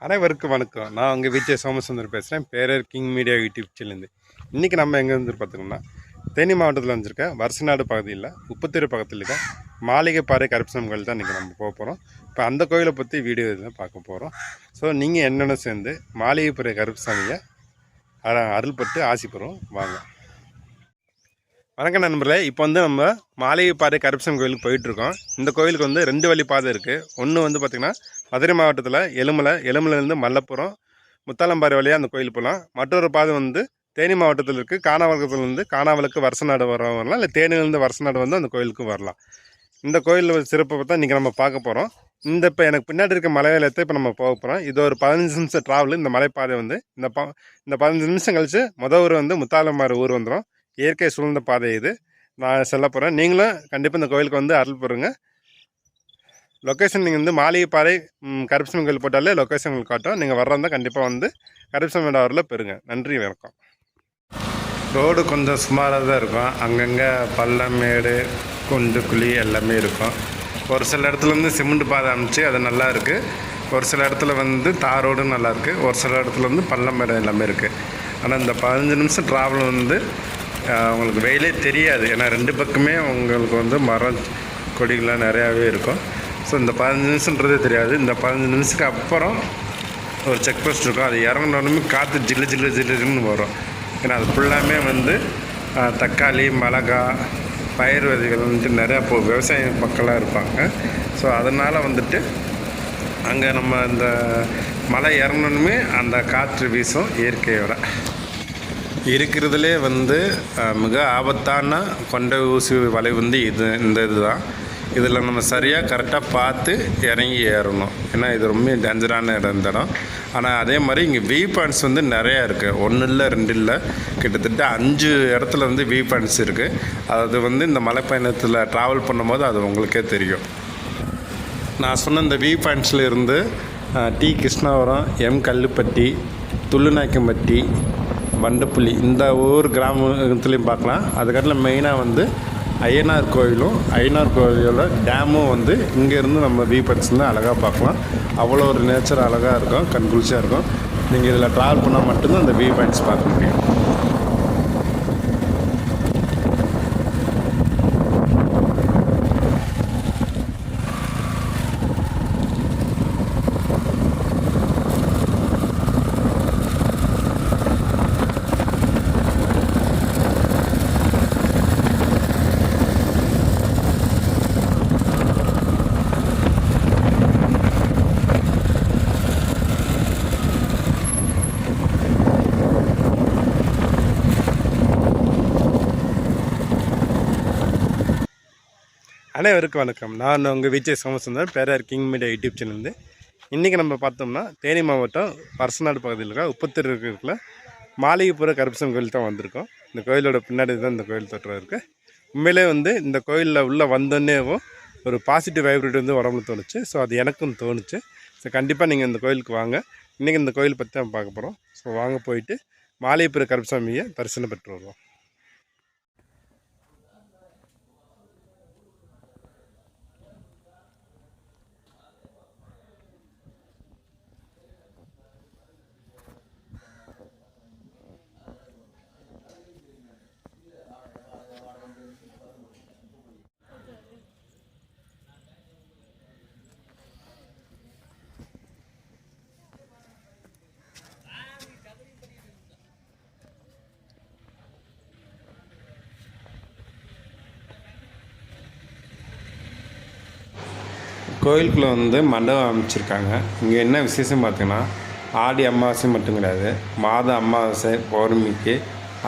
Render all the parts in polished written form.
அனைவருக்கும் வணக்கம். நான் உங்கள் விஜய் சோமசுந்தர் பேசுகிறேன். பேரர் கிங் மீடியா யூடியூப் சேனல்லேருந்து. இன்றைக்கி நம்ம எங்கே இருந்து பார்த்திங்கன்னா, தேனி மாவட்டத்தில் வந்துருக்க வருசநாடு பகுதியில் உப்புத்தீர் பக்கத்தில் இருக்க மாளிகைப்பாறை கருப்பசாமி கோயில் தான் இன்றைக்கி நம்ம போக போகிறோம். இப்போ அந்த கோயிலை பற்றி வீடியோ தான் பார்க்க போகிறோம். ஸோ நீங்கள் என்னென்ன சேர்ந்து மாளிகைப்பாறை கருப்பசாமியை அருள்பட்டு ஆசைப்படுறோம். வாங்க. வணக்கம் நண்பர்களே. இப்போ வந்து நம்ம மாளிகைப்பாறை கருப்பசாமி கோயிலுக்கு போயிட்டுருக்கோம். இந்த கோயிலுக்கு வந்து 2 வழி பாதை இருக்குது. ஒன்று வந்து பார்த்திங்கன்னா மதுரை மாவட்டத்தில் எலுமலையிலேருந்து மல்லப்புரம் முத்தாலம்பாறை வழியாக அந்த கோயில் போகலாம். மற்றொரு பாதை வந்து தேனி மாவட்டத்தில் இருக்குது. காணாவளத்துலேருந்து காணாவளுக்கு வருசநாடு வரலாம், இல்லை தேனியிலேருந்து வருசநாடு வந்து அந்த கோயிலுக்கு வரலாம். இந்த கோயிலில் சிறப்பை பார்த்தா இன்றைக்கி நம்ம பார்க்க போகிறோம். இப்போ எனக்கு பின்னாடி இருக்க மலையாளத்தை இப்போ நம்ம போக போகிறோம். இது ஒரு 15 நிமிஷம் ட்ராவல். இந்த மலைப்பாதை வந்து இந்த 15 நிமிஷம் கழித்து ஊர் வந்து முத்தாலம்பாறை ஊர் வந்துடும். இயற்கை சூழ்ந்த பாதை இது. நான் சொல்ல போகிறேன். நீங்களும் கண்டிப்பாக இந்த கோயிலுக்கு வந்து அருள் பெறுங்க. லொக்கேஷன் நீங்கள் வந்து மாளிகைப்பாறை கருப்பசாமி கோயில் போட்டாலே லொக்கேஷன் உங்களுக்கு காட்டும். நீங்கள் வர்றதா கண்டிப்பாக வந்து கருப்பசாமி டவரில் பெறுங்க. நன்றி, வணக்கம். ரோடு கொஞ்சம் சுமாராக தான் இருக்கும். அங்கங்கே பள்ளம், மேடு, குண்டு, குழி எல்லாமே இருக்கும். ஒரு சில இடத்துல வந்து சிமெண்ட் பாதை அமைச்சு அது நல்லா இருக்குது. ஒரு சில இடத்துல வந்து தார் ரோடும் நல்லாயிருக்கு. ஒரு சில இடத்துல வந்து பள்ளம், மேடு எல்லாமே இருக்குது. ஆனால் இந்த 15 நிமிஷம் ட்ராவல் வந்து உங்களுக்கு வெயிலே தெரியாது. ஏன்னா 2 பக்கமே உங்களுக்கு வந்து மரம் கொடிகள்லாம் நிறையாவே இருக்கும். ஸோ இந்த 15 நிமிஷன்றதே தெரியாது. இந்த 15 நிமிஷத்துக்கு அப்புறம் ஒரு செக் போஸ்ட் இருக்கும். அது இறங்கினோடனே காற்று ஜில்லுன்னு வரும். ஏன்னா அது ஃபுல்லாமே வந்து தக்காளி, மிளகா, பயிர் விதைகள் வந்துட்டு நிறையா விவசாய மக்களாக இருப்பாங்க. ஸோ அதனால் வந்துட்டு அங்கே நம்ம இந்த மலை இறங்கினோடனே அந்த காற்று வீசும். இயற்கையோட இருக்கிறதுலே வந்து மிக ஆபத்தான கொண்டை ஊசி வலை வந்து இந்த இதுதான். இதில் நம்ம சரியாக கரெக்டாக பார்த்து இறங்கி ஏறணும். ஏன்னா இது ரொம்ப டேஞ்சரான இடம். ஆனால் அதே மாதிரி இங்கே வியூ பாயிண்ட்ஸ் வந்து நிறையா இருக்குது. 1 இல்லை 2 இல்லை, கிட்டத்தட்ட 5 இடத்துல வந்து வியூ பாயிண்ட்ஸ் இருக்குது. அது வந்து இந்த மலை பயணத்தில் ட்ராவல் பண்ணும்போது அது உங்களுக்கே தெரியும். நான் சொன்ன இந்த வியூ பாயிண்ட்ஸில் இருந்து டி கிருஷ்ணாவரம், எம் கல்லுப்பட்டி, துள்ளுநாயக்கம்பட்டி, வண்டப்புள்ளி இந்த ஊர் கிராமத்துலேயும் பார்க்கலாம். அதுக்கப்புறம் மெயினாக வந்து ஐயனார் கோயிலோட டேமும் வந்து இங்கேருந்து நம்ம வியூ பாயிண்ட்ஸ் வந்து அழகாக பார்க்கலாம். அவ்வளோ ஒரு நேச்சர் அழகாக இருக்கும், கண்குளிர்ச்சியாக இருக்கும். நீங்கள் இதில் ட்ராவல் பண்ணால் மட்டும்தான் அந்த வியூ பாயிண்ட்ஸ் பார்க்க முடியும். அனைவருக்கும் வணக்கம். நான் உங்கள் விஜய் சோமசுந்தர், பேரர் கிங் மீடியா யூடியூப் சேனல்லேருந்து. இன்றைக்கி நம்ம பார்த்தோம்னா தேனி மாவட்டம் வருசநாடு பகுதியில் இருக்க உப்புத்தீர் இருக்கிற மாளிகைப்பாறை கருப்பசாமி கோயில் தான் வந்திருக்கோம். இந்த கோயிலோட பின்னாடி தான் இந்த கோயில் தோற்றம் இருக்குது. உண்மையிலே வந்து இந்த கோயிலில் உள்ளே வந்தோன்னேவும் ஒரு பாசிட்டிவ் வைப்ரேட் வந்து உடம்புல தோணுச்சு. ஸோ அது எனக்கும் தோணுச்சு. ஸோ கண்டிப்பாக நீங்கள் இந்த கோயிலுக்கு வாங்க. இன்றைக்கி இந்த கோயில் பற்றி தான் பார்க்க போகிறோம். ஸோ வாங்க, போயிட்டு மாளிகைப்பாறை கருப்பசாமியை தரிசனம் பெற்று வருவோம். கோயிலுக்குள்ளே வந்து மண்டபம் அமைச்சிருக்காங்க. இங்கே என்ன விசேஷம் பார்த்தீங்கன்னா, ஆடி அமாவாசை மட்டும் கிடையாது, மாத அமாவாசை, பௌர்ணமிக்கு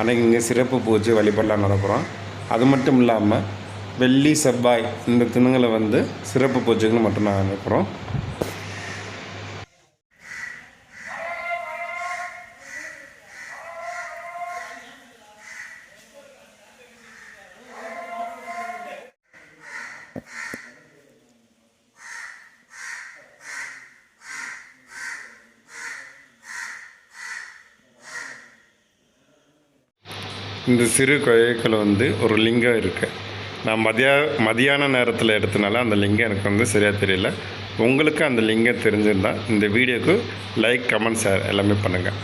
அன்றைக்கி இங்கே சிறப்பு பூஜை வழிபாடெலாம் நடக்கிறோம். அது மட்டும் இல்லாமல் வெள்ளி, செவ்வாய் இந்த தினங்களை வந்து சிறப்பு பூஜைகள் மட்டும் நாங்கள் நடக்கிறோம். இந்த சிறு கோயில்கள் வந்து ஒரு லிங்கம் இருக்குது. நான் மதியான நேரத்தில் எடுத்தனால அந்த லிங்கம் எனக்கு வந்து சரியாக தெரியல. உங்களுக்கு அந்த லிங்கம் தெரிஞ்சிருந்தால் இந்த வீடியோக்கு லைக், கமெண்ட், ஷேர் எல்லாமே பண்ணுங்கள்.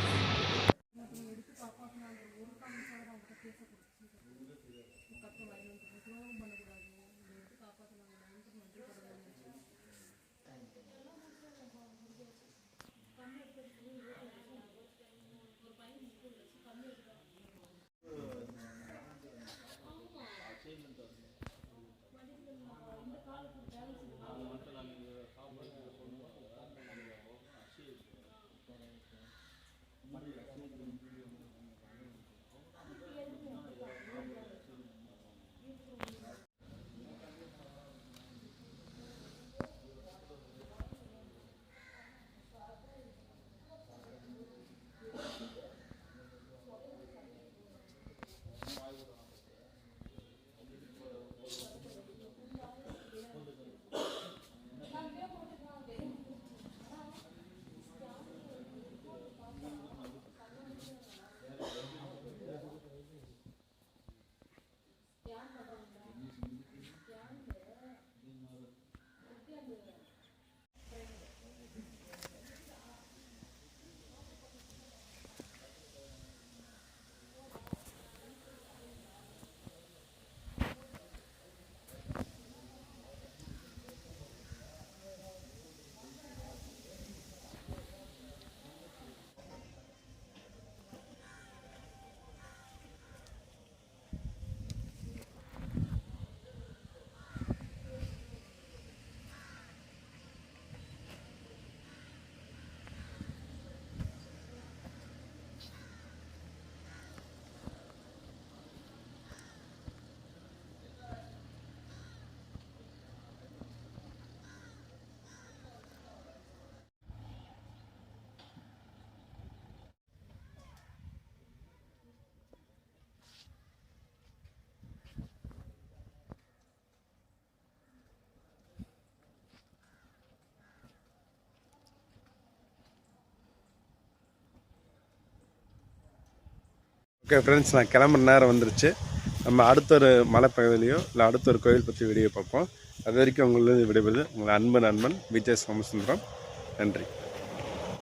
ஓகே ஃப்ரெண்ட்ஸ், நான் கிளம்புற நேரம் வந்துருச்சு. நம்ம அடுத்த ஒரு மலை பகுதியிலையோ இல்லை அடுத்த ஒரு கோயில் பற்றி வீடியோ பார்ப்போம். அது வரைக்கும் உங்களது விடைபெறுது உங்கள் அன்பன் விஜய் சோமசுந்தரம். நன்றி.